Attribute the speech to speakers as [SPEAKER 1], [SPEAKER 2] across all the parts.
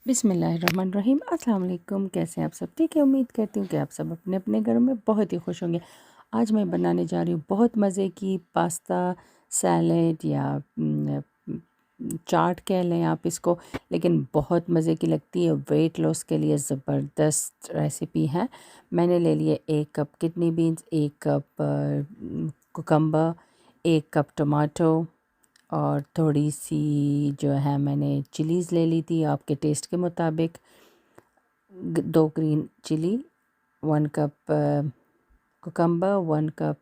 [SPEAKER 1] बिस्मिल्लाहिर्रहमानिर्रहीम। अस्सलाम वालेकुम। कैसे हैं आप सब? ठीक है, उम्मीद करती हूँ कि आप सब अपने अपने घरों में बहुत ही खुश होंगे। आज मैं बनाने जा रही हूँ बहुत मज़े की पास्ता सैलेड या चाट कह लें आप इसको, लेकिन बहुत मज़े की लगती है। वेट लॉस के लिए ज़बरदस्त रेसिपी है। मैंने ले लिए 1 cup kidney beans, 1 cup cucumber, 1 cup tomato और थोड़ी-सी जो है मैंने चिलीज़ ले ली थी आपके टेस्ट के मुताबिक। 2 green chilli, 1 cup cucumber, 1 cup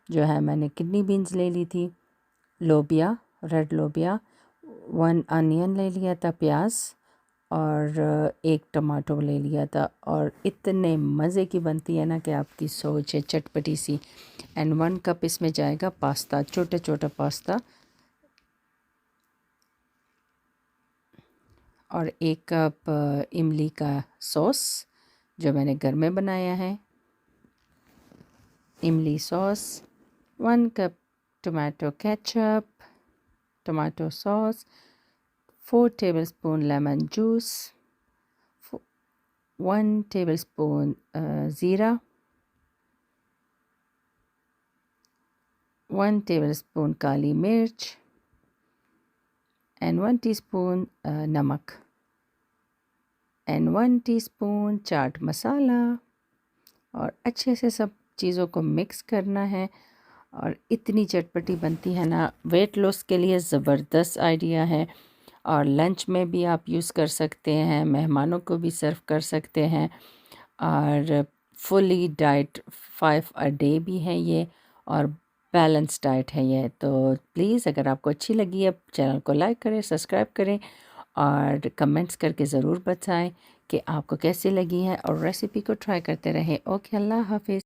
[SPEAKER 1] जो है मैंने किडनी बीन्स ले ली थी, लोबिया, रेड लोबिया, 1 अनियन ले लिया था, प्याज और 1 टमाटो ले लिया था। और इतने मज़े की बनती है ना कि आपकी सोच है, चटपटी सी। एंड 1 कप इसमें जाएगा पास्ता, छोटा-छोटा पास्ता। और 1 कप इमली का सॉस जो मैंने घर में बनाया है, इमली sauce, 1 cup tomato ketchup, tomato sauce, 4 tablespoon lemon juice, 1 tablespoon ज़ीरा, 1 टेबलस्पून काली मिर्च एंड 1 टीस्पून नमक एंड 1 टीस्पून चाट मसाला। और अच्छे से सब चीज़ों को मिक्स करना है। और इतनी चटपटी बनती है ना, वेट लॉस के लिए ज़बरदस्त आइडिया है। और लंच में भी आप यूज़ कर सकते हैं, मेहमानों को भी सर्व कर सकते हैं। और फुली डाइट 5 अ डे भी है ये, और बैलेंस डाइट है ये। तो प्लीज़ अगर आपको अच्छी लगी है, चैनल को लाइक करें, सब्सक्राइब करें और कमेंट्स करके ज़रूर बताएं कि आपको कैसी लगी है, और रेसिपी को ट्राई करते रहें। ओके, अल्लाह हाफ़िज़।